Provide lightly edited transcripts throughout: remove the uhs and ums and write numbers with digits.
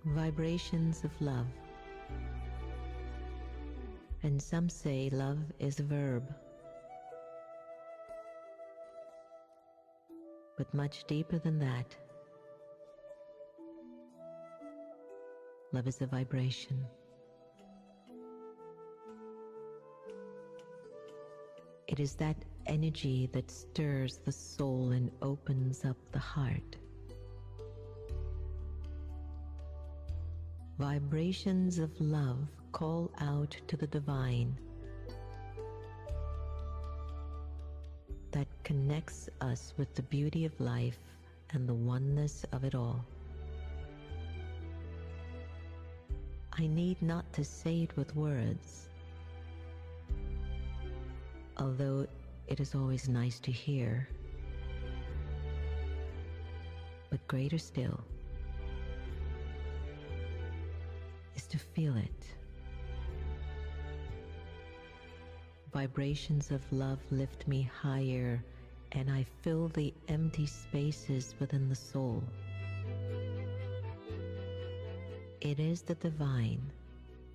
Vibrations of love. And some say love is a verb. But much deeper than that, love is a vibration. It is that energy that stirs the soul and opens up the heart. Vibrations of love call out to the divine that connects us with the beauty of life and the oneness of it all. I need not to say it with words, although it is always nice to hear, but greater still is to feel it. Vibrations of love lift me higher, and I fill the empty spaces within the soul. It is the divine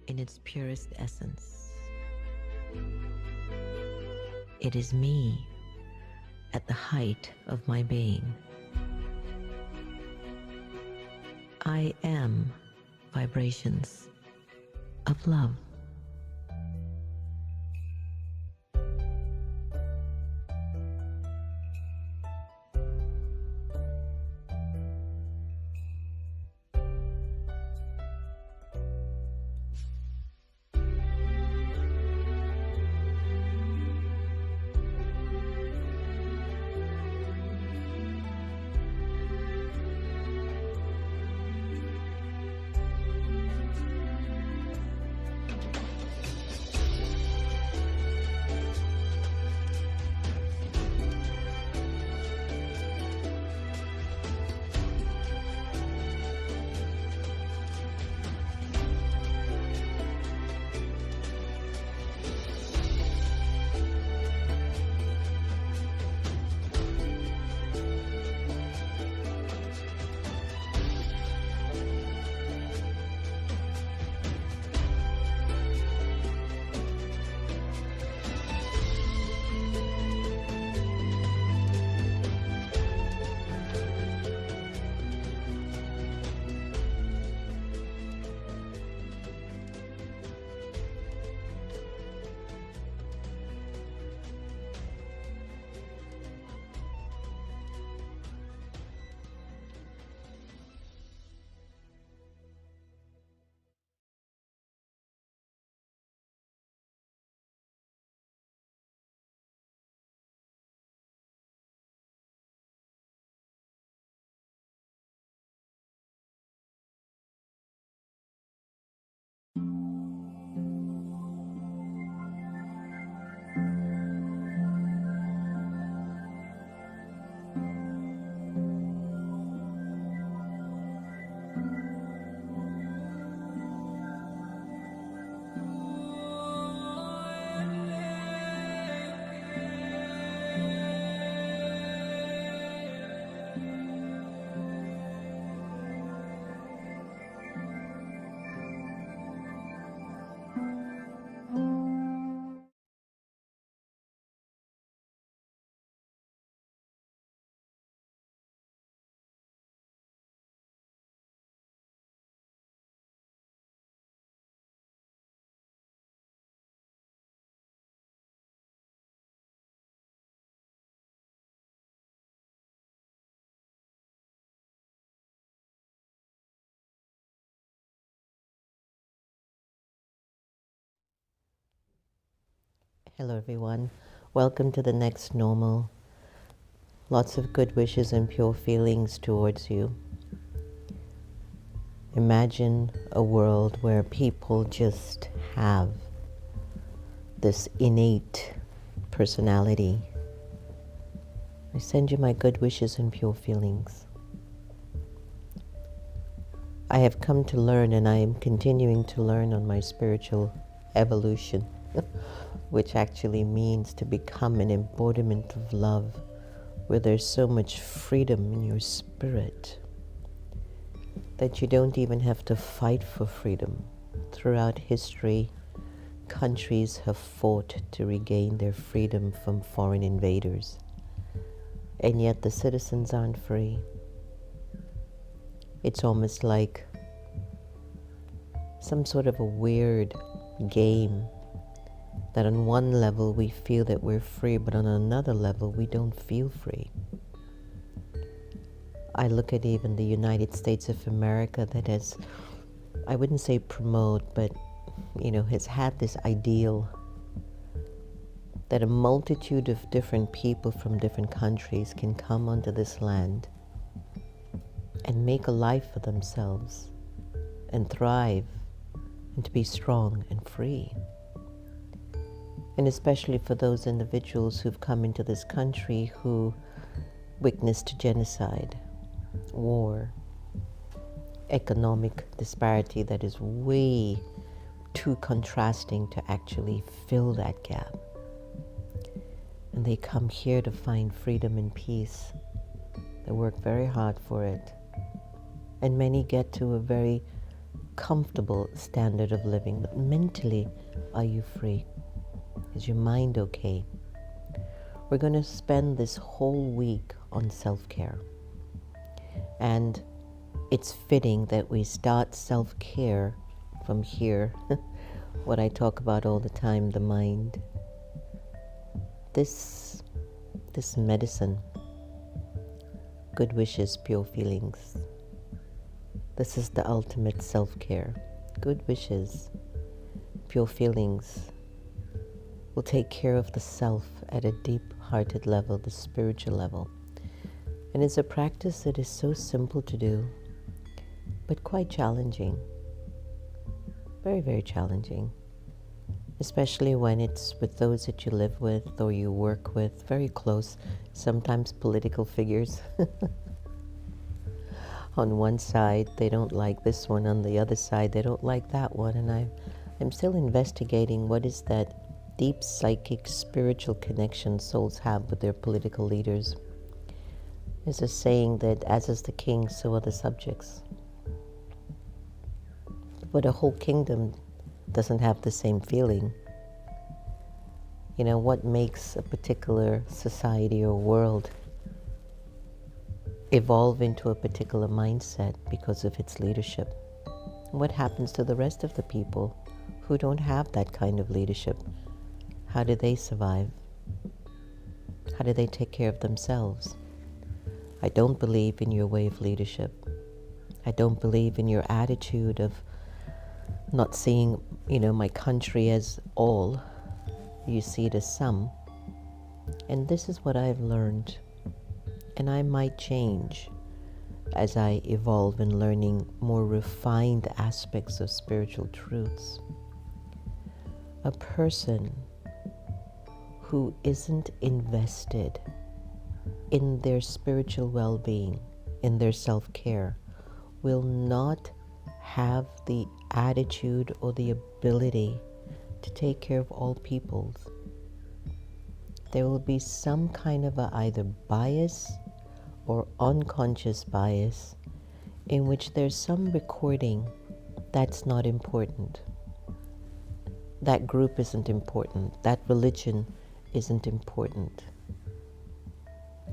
in its purest essence. It is me at the height of my being. I am vibrations of love. Hello everyone, welcome to the next normal. Lots of good wishes and pure feelings towards you. Imagine a world where people just have this innate personality. I send you my good wishes and pure feelings. I have come to learn, and I am continuing to learn on my spiritual evolution, which actually means to become an embodiment of love, where there's so much freedom in your spirit. that you don't even have to fight for freedom. Throughout history, countries have fought to regain their freedom from foreign invaders, and yet the citizens aren't free. It's almost like some sort of a weird game that on one level we feel that we're free, but on another level we don't feel free. I look at even the United States of America that has, I wouldn't say promote, but has had this ideal that a multitude of different people from different countries can come onto this land and make a life for themselves and thrive and to be strong and free. And especially for those individuals who've come into this country who witnessed genocide, war, economic disparity that is way too contrasting to actually fill that gap. And they come here to find freedom and peace. They work very hard for it. And many get to a very comfortable standard of living. But mentally, are you free? Is your mind okay? We're going to spend this whole week on self-care. And it's fitting that we start self-care from here, what I talk about all the time, the mind. This medicine, good wishes, pure feelings. This is the ultimate self-care. Good wishes, pure feelings will take care of the self at a deep-hearted level, the spiritual level. And it's a practice that is so simple to do, but quite challenging. Very, very challenging. Especially when it's with those that you live with or you work with, very close, sometimes political figures. On one side, they don't like this one. On the other side, they don't like that one. And I'm still investigating what is that deep psychic spiritual connection souls have with their political leaders. There's a saying that as is the king, so are the subjects. But a whole kingdom doesn't have the same feeling. What makes a particular society or world evolve into a particular mindset because of its leadership? What happens to the rest of the people who don't have that kind of leadership? How do they survive? How do they take care of themselves? I don't believe in your way of leadership. I don't believe in your attitude of not seeing, my country as all. You see it as some. And this is what I've learned. And I might change as I evolve in learning more refined aspects of spiritual truths. A person who isn't invested in their spiritual well-being, in their self-care, will not have the attitude or the ability to take care of all peoples. There will be some kind of either bias or unconscious bias in which there's some recording that's not important. That group isn't important. That religion isn't important.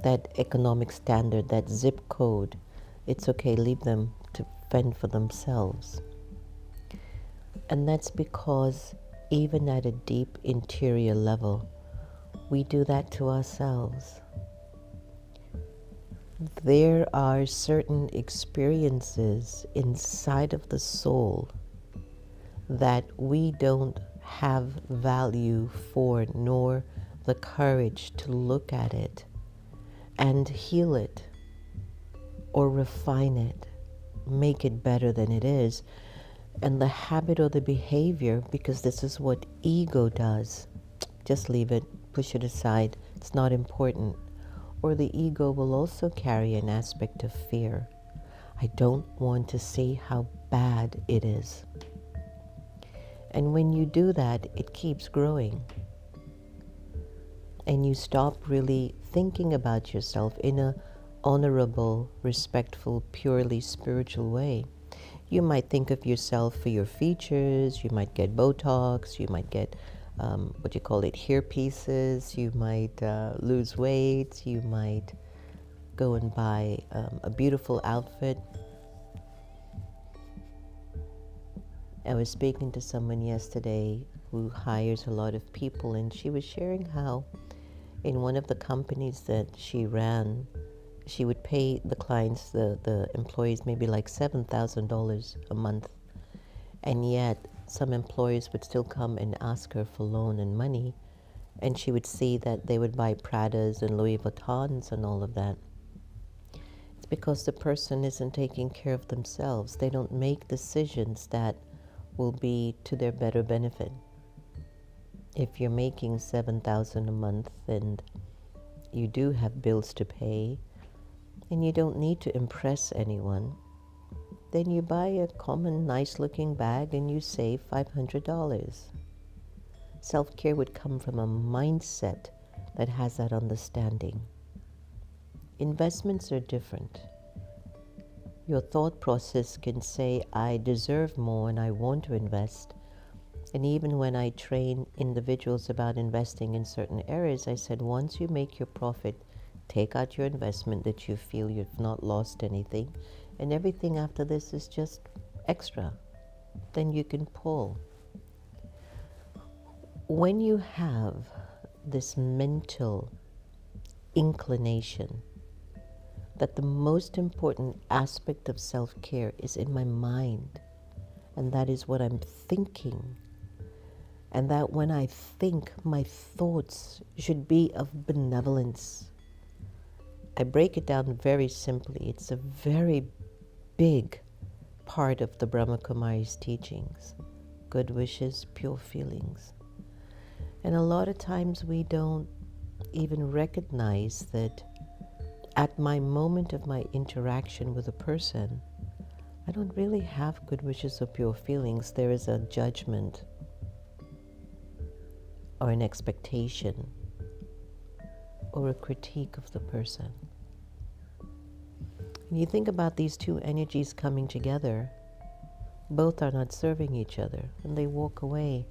That economic standard, that zip code, it's okay, leave them to fend for themselves. And that's because even at a deep interior level, we do that to ourselves. There are certain experiences inside of the soul that we don't have value for, nor the courage to look at it and heal it or refine it, make it better than it is. And the habit or the behavior, because this is what ego does, just leave it, push it aside, it's not important. Or the ego will also carry an aspect of fear. I don't want to see how bad it is. And when you do that, it keeps growing. And you stop really thinking about yourself in a honorable, respectful, purely spiritual way. You might think of yourself for your features, you might get Botox, you might get, hair pieces, you might lose weight, you might go and buy a beautiful outfit. I was speaking to someone yesterday who hires a lot of people, and she was sharing how in one of the companies that she ran, she would pay the clients, the employees, maybe like $7,000 a month. And yet some employers would still come and ask her for loan and money. And she would see that they would buy Pradas and Louis Vuittons and all of that. It's because the person isn't taking care of themselves. They don't make decisions that will be to their better benefit. If you're making $7,000 a month and you do have bills to pay, and you don't need to impress anyone, then you buy a common, nice-looking bag and you save $500. Self-care would come from a mindset that has that understanding. Investments are different. Your thought process can say, I deserve more and I want to invest. And even when I train individuals about investing in certain areas, I said, once you make your profit, take out your investment that you feel you've not lost anything, and everything after this is just extra. Then you can pull. When you have this mental inclination that the most important aspect of self-care is in my mind, and that is what I'm thinking, and that when I think, my thoughts should be of benevolence. I break it down very simply. It's a very big part of the Brahma Kumaris teachings. Good wishes, pure feelings. And a lot of times we don't even recognize that at my moment of my interaction with a person, I don't really have good wishes or pure feelings. There is a judgment or an expectation or a critique of the person. When you think about these two energies coming together, both are not serving each other, and they walk away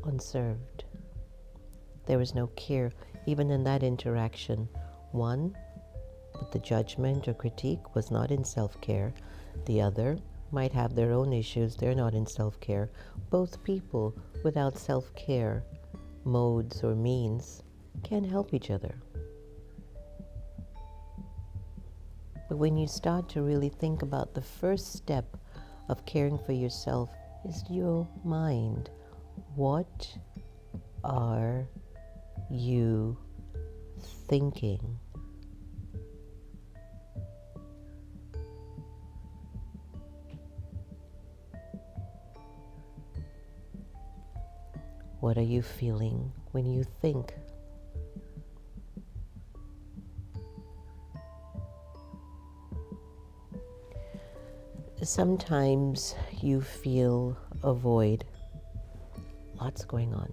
unserved. There is no care, even in that interaction. One, with the judgment or critique, was not in self-care. The other might have their own issues. They're not in self-care. Both people without self-care modes or means can't help each other. But when you start to really think about the first step of caring for yourself is your mind. What are you thinking? What are you feeling when you think? Sometimes you feel a void. Lots going on.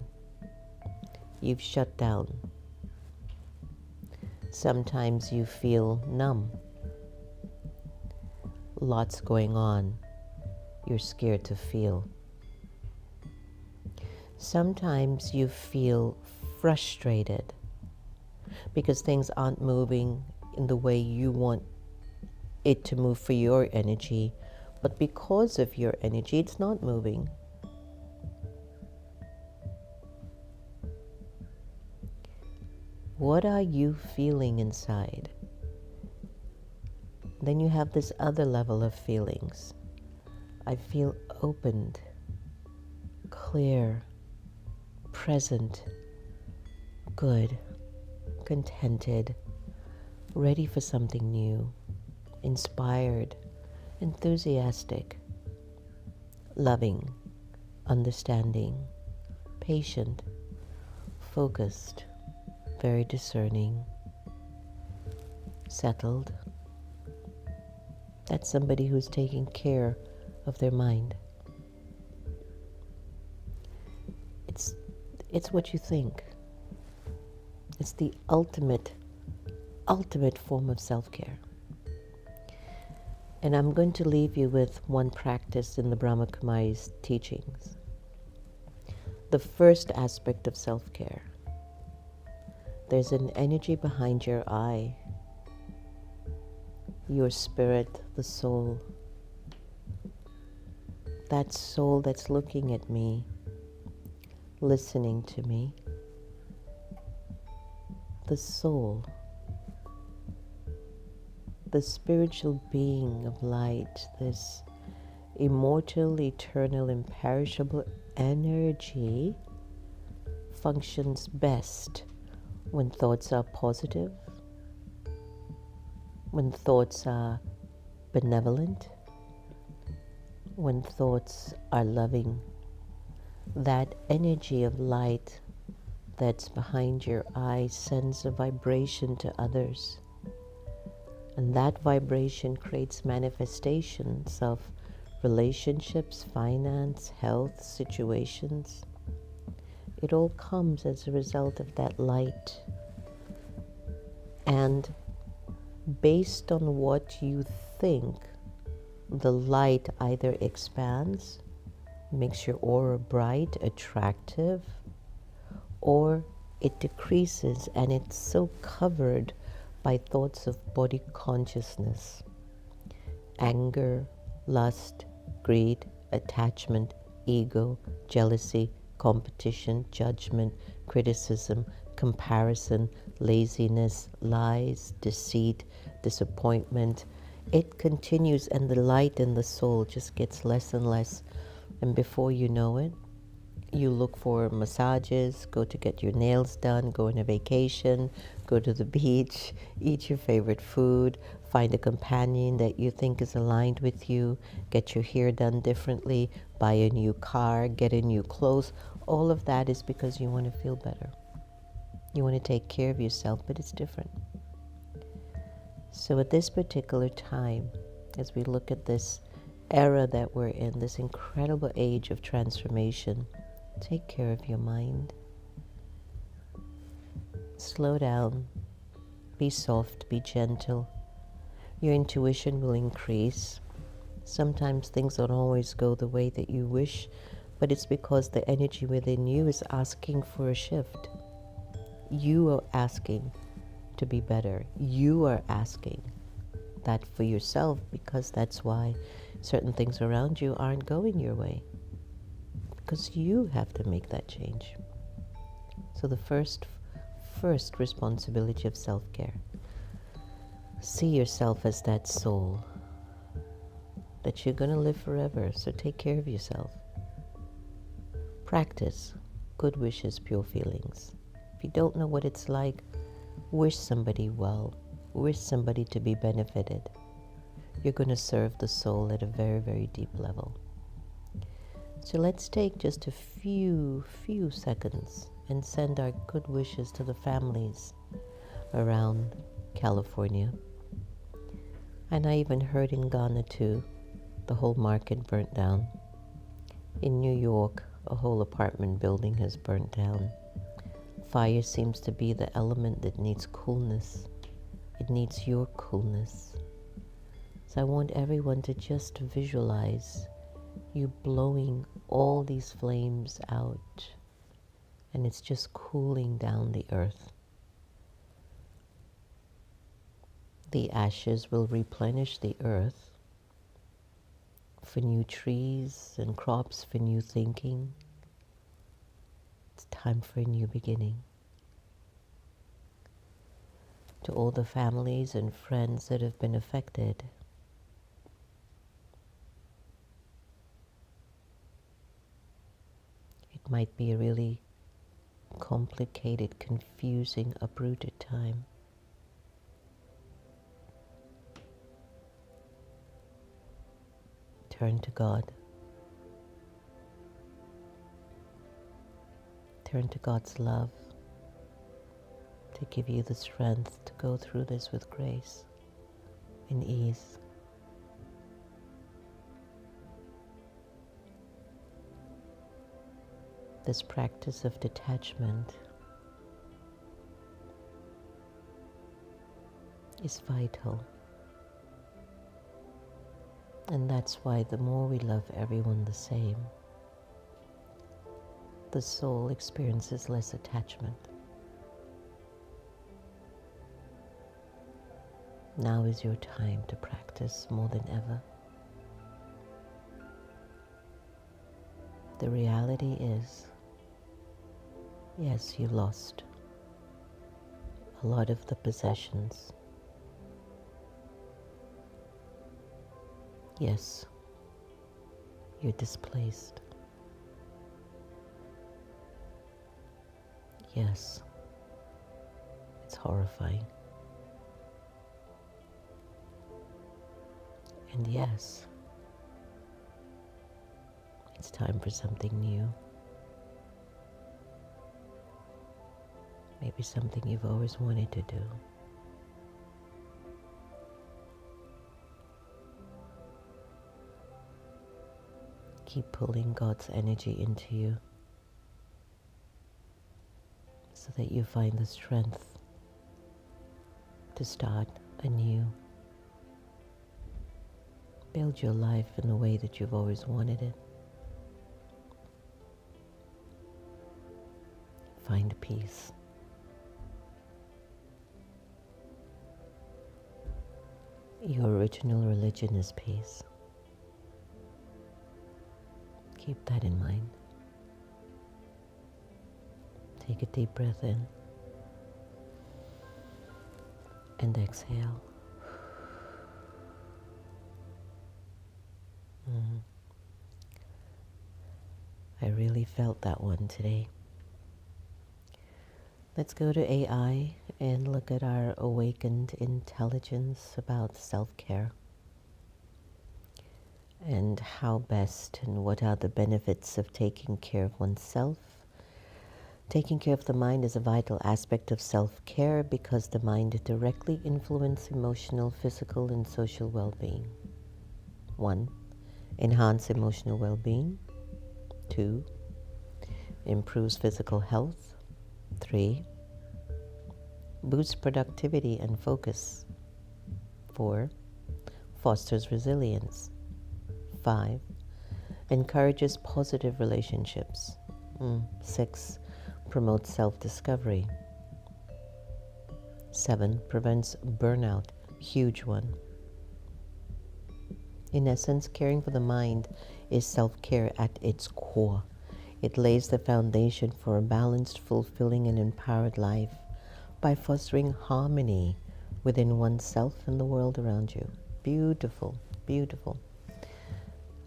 You've shut down. Sometimes you feel numb. Lots going on. You're scared to feel. Sometimes you feel frustrated because things aren't moving in the way you want it to move for your energy, but because of your energy, it's not moving. What are you feeling inside? Then you have this other level of feelings. I feel opened, clear, present, good, contented, ready for something new, inspired, enthusiastic, loving, understanding, patient, focused, very discerning, settled. That's somebody who's taking care of their mind. It's what you think. It's the ultimate form of self-care. And I'm going to leave you with one practice in the Brahma Kumaris teachings. The first aspect of self-care. There's an energy behind your eye, your spirit, the soul. That soul that's looking at me, listening to me. The soul, the spiritual being of light, this immortal, eternal, imperishable energy functions best when thoughts are positive, when thoughts are benevolent, when thoughts are loving. That energy of light that's behind your eye sends a vibration to others. And that vibration creates manifestations of relationships, finance, health, situations. It all comes as a result of that light. And based on what you think, the light either expands, makes your aura bright, attractive, or it decreases and it's so covered by thoughts of body consciousness, anger, lust, greed, attachment, ego, jealousy, competition, judgment, criticism, comparison, laziness, lies, deceit, disappointment. It continues, and the light in the soul just gets less and less. And before you know it, you look for massages, go to get your nails done, go on a vacation, go to the beach, eat your favorite food, find a companion that you think is aligned with you, get your hair done differently, buy a new car, get a new clothes. All of that is because you want to feel better. You want to take care of yourself, but it's different. So at this particular time, as we look at this era that we're in, this incredible age of transformation, take care of your mind. Slow down. Be soft. Be gentle. Your intuition will increase. Sometimes things don't always go the way that you wish, but it's because the energy within you is asking for a shift. You are asking to be better. You are asking that for yourself, because that's why certain things around you aren't going your way. Because you have to make that change. So the first responsibility of self-care. See yourself as that soul that you're going to live forever, so take care of yourself. Practice good wishes, pure feelings. If you don't know what it's like, wish somebody well. Wish somebody to be benefited. You're going to serve the soul at a very, very deep level. So let's take just a few seconds and send our good wishes to the families around California. And I even heard in Ghana too, the whole market burnt down. In New York, a whole apartment building has burnt down. Fire seems to be the element that needs coolness. It needs your coolness. So I want everyone to just visualize you blowing all these flames out, and it's just cooling down the earth. The ashes will replenish the earth for new trees and crops, for new thinking. It's time for a new beginning. To all the families and friends that have been affected, it might be a really complicated, confusing, uprooted time. Turn to God. Turn to God's love to give you the strength to go through this with grace and ease. This practice of detachment is vital. And that's why the more we love everyone the same, the soul experiences less attachment. Now is your time to practice more than ever. The reality is, yes, you lost a lot of the possessions. Yes, you're displaced. Yes, it's horrifying. And yes, it's time for something new. Maybe something you've always wanted to do. Keep pulling God's energy into you so that you find the strength to start anew. Build your life in the way that you've always wanted it. Find peace. Your original religion is peace. Keep that in mind. Take a deep breath in and exhale. I really felt that one today. Let's go to AI and look at our awakened intelligence about self-care and how best and what are the benefits of taking care of oneself. Taking care of the mind is a vital aspect of self-care because the mind directly influences emotional, physical, and social well-being. 1. Enhance emotional well-being. 2. Improves physical health. 3. Boosts productivity and focus. 4. Fosters resilience. 5. Encourages positive relationships. 6. Promotes self-discovery. 7. Prevents burnout. Huge one. In essence, caring for the mind is self-care at its core. It lays the foundation for a balanced, fulfilling, and empowered life by fostering harmony within oneself and the world around you. Beautiful, beautiful.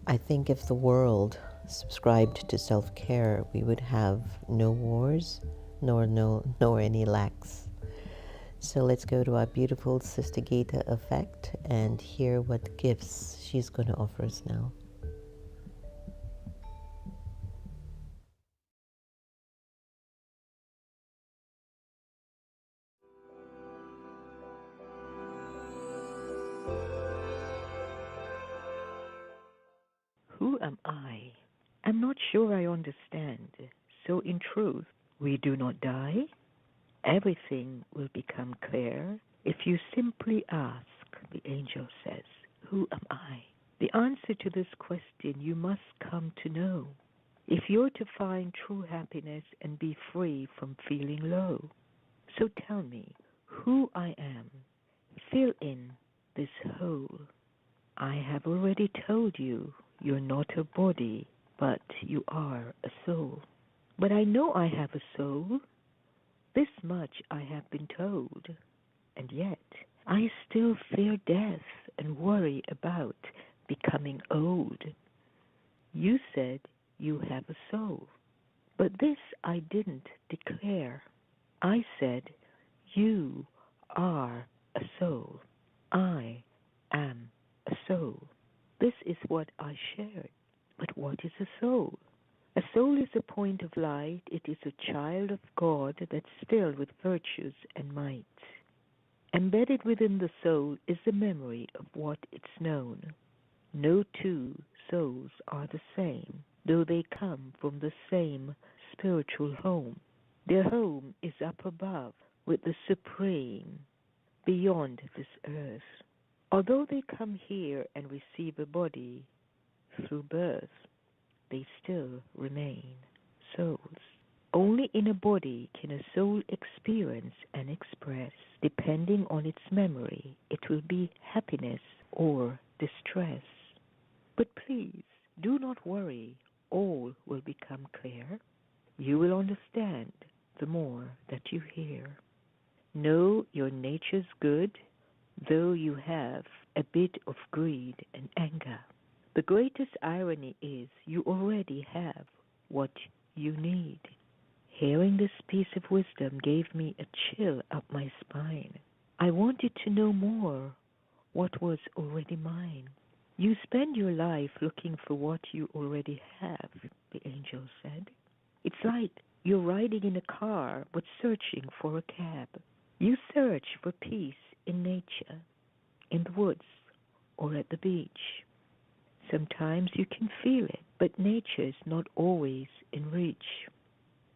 I think if the world subscribed to self-care, we would have no wars, nor any lacks. So let's go to our beautiful Sister Gita effect and hear what gifts she's going to offer us now. Who am I? I'm not sure I understand. So in truth, we do not die. Everything will become clear if you simply ask, the angel says, who am I? The answer to this question you must come to know if you're to find true happiness and be free from feeling low. So tell me who I am. Fill in this hole. I have already told you you're not a body, but you are a soul. But I know I have a soul. This much I have been told. And yet I still fear death and worry about becoming old. You said you have a soul, but this I didn't declare. I said you are a soul. I am a soul. This is what I shared. But what is a soul? A soul is a point of light. It is a child of God that's filled with virtues and might. Embedded within the soul is the memory of what it's known. No two souls are the same, though they come from the same spiritual home. Their home is up above with the Supreme, beyond this earth. Although they come here and receive a body through birth, they still remain souls. Only in a body can a soul experience and express. Depending on its memory, it will be happiness or distress. But please, do not worry. All will become clear. You will understand the more that you hear. Know your nature's good, though you have a bit of greed and anger. The greatest irony is you already have what you need. Hearing this piece of wisdom gave me a chill up my spine. I wanted to know more what was already mine. You spend your life looking for what you already have, the angel said. It's like you're riding in a car but searching for a cab. You search for peace in nature, in the woods, or at the beach. Sometimes you can feel it, but nature is not always in reach.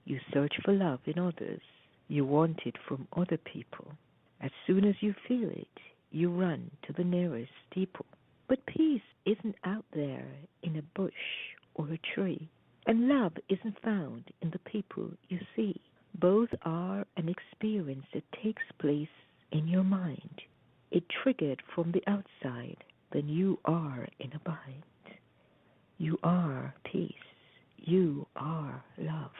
You search for love in others. You want it from other people. As soon as you feel it, you run to the nearest steeple. But peace isn't out there in a bush or a tree. And love isn't found in the people you see. Both are an experience that takes place in your mind. It triggered from the outside, then you are in a bind. You are peace. You are love.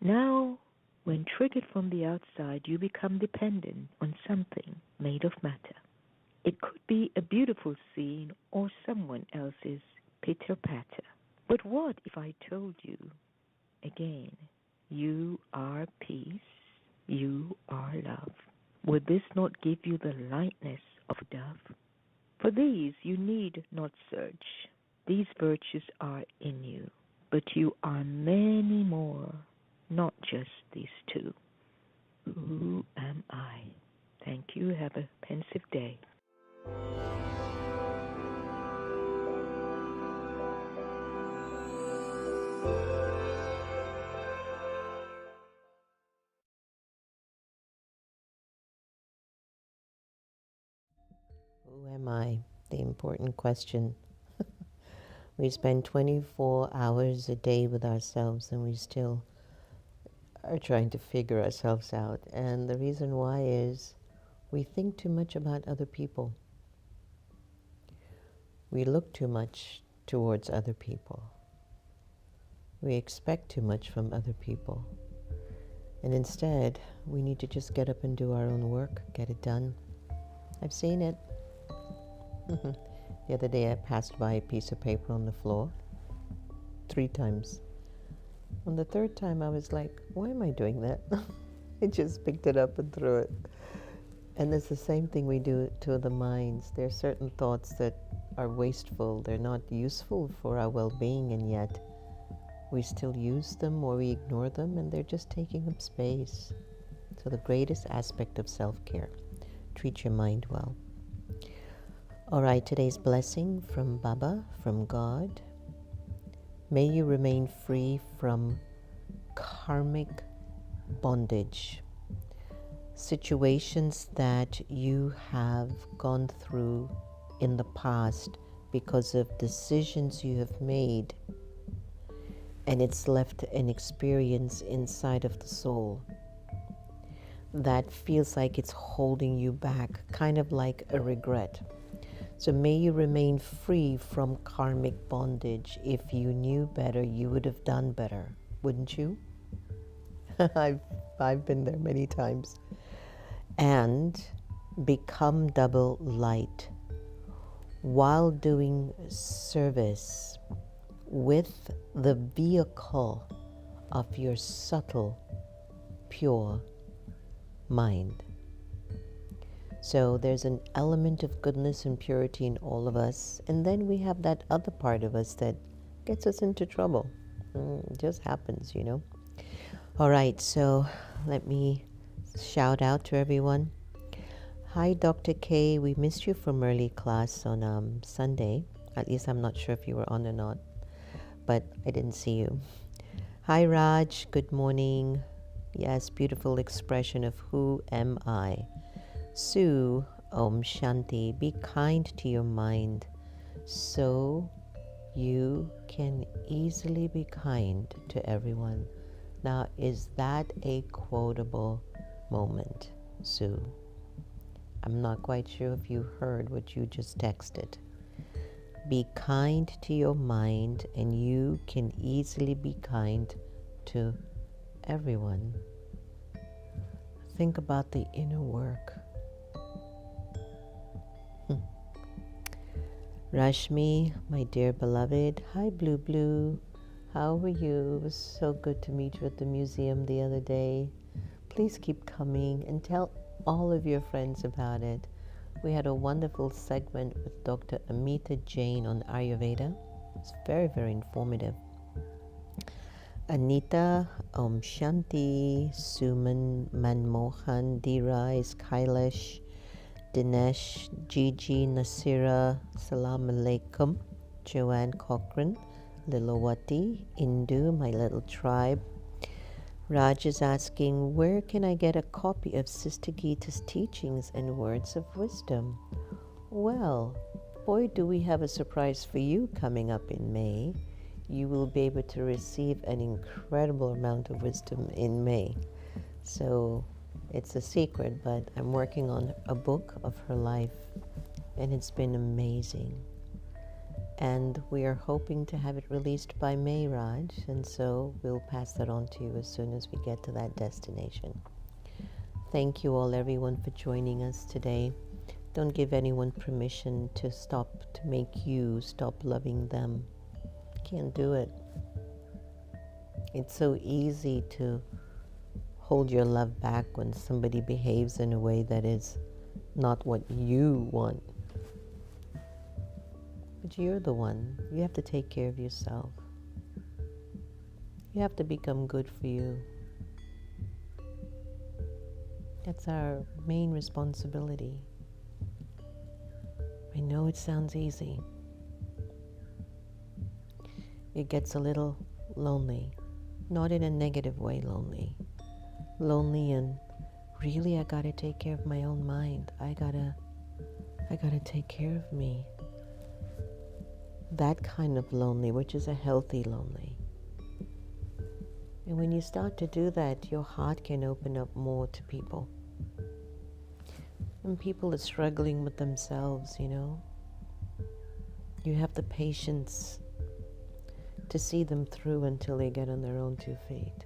Now, when triggered from the outside, you become dependent on something made of matter. It could be a beautiful scene or someone else's pitter-patter. But what if I told you again, you are peace, you are love? Would this not give you the lightness of a dove? For these you need not search. These virtues are in you, but you are many more, not just these two. Who am I? Thank you. Have a pensive day. Who am I? The important question. We spend 24 hours a day with ourselves and we still are trying to figure ourselves out. And the reason why is we think too much about other people. We look too much towards other people. We expect too much from other people. And instead, we need to just get up and do our own work, get it done. I've seen it. The other day I passed by a piece of paper on the floor 3 times. On the 3rd time I was like, why am I doing that? I just picked it up and threw it. And it's the same thing we do to the minds. There are certain thoughts that are wasteful. They're not useful for our well-being, and yet we still use them or we ignore them, and they're just taking up space. So the greatest aspect of self-care, treat your mind well. All right, today's blessing from Baba, from God. May you remain free from karmic bondage, situations that you have gone through in the past because of decisions you have made, and it's left an experience inside of the soul that feels like it's holding you back, kind of like a regret. So may you remain free from karmic bondage. If you knew better, you would have done better, wouldn't you? I've been there many times. And become double light while doing service with the vehicle of your subtle, pure mind. So there's an element of goodness and purity in all of us, and then we have that other part of us that gets us into trouble. It just happens, you know. All right, so let me shout out to everyone. Hi, Dr. K. We missed you from early class on Sunday. At least I'm not sure if you were on or not, but I didn't see you. Hi, Raj. Good morning. Yes, beautiful expression of who am I. Sue, Om Shanti. Be kind to your mind so you can easily be kind to everyone. Now, is that a quotable moment, Sue? I'm not quite sure if you heard what you just texted. Be kind to your mind and you can easily be kind to everyone. Think about the inner work. Rashmi, my dear beloved, hi Blue Blue. How are you? It was so good to meet you at the museum the other day. Please keep coming and tell all of your friends about it. We had a wonderful segment with Dr. Amita Jain on Ayurveda. It's very, very informative. Anita, Om Shanti, Suman, Manmohan, Dheeraj, Kailash, Dinesh, Gigi, Nasira, Salam Alaikum, Joanne Cochran, Lilawati, Indu, my little tribe. Raj is asking, where can I get a copy of Sister Gita's teachings and words of wisdom? Well, boy, do we have a surprise for you coming up in May. You will be able to receive an incredible amount of wisdom in May. So it's a secret, but I'm working on a book of her life, and it's been amazing. And we are hoping to have it released by May, Raj, and so we'll pass that on to you as soon as we get to that destination. Thank you all, everyone, for joining us today. Don't give anyone permission to make you stop loving them. Can't do it. It's so easy to hold your love back when somebody behaves in a way that is not what you want. But you're the one. You have to take care of yourself. You have to become good for you. That's our main responsibility. I know it sounds easy. It gets a little lonely, not in a negative way lonely. Lonely and really I gotta take care of my own mind. I gotta take care of me. That kind of lonely, which is a healthy lonely. And when you start to do that, your heart can open up more to people. And people are struggling with themselves, you know. You have the patience to see them through until they get on their own 2 feet.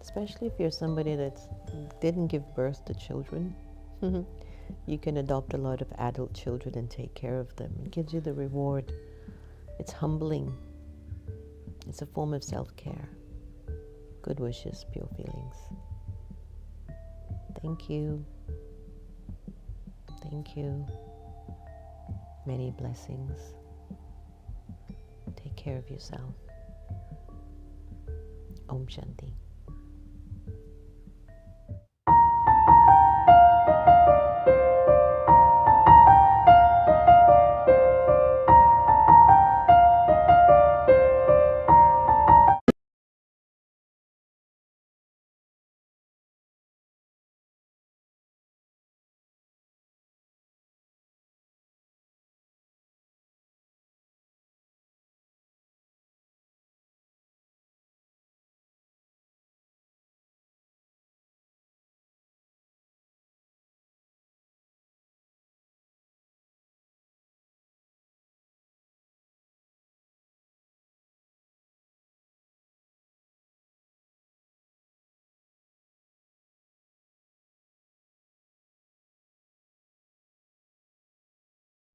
Especially if you're somebody that didn't give birth to children. You can adopt a lot of adult children and take care of them. It gives you the reward. It's humbling. It's a form of self-care. Good wishes, pure feelings. Thank you. Thank you. Many blessings. Take care of yourself. Om Shanti.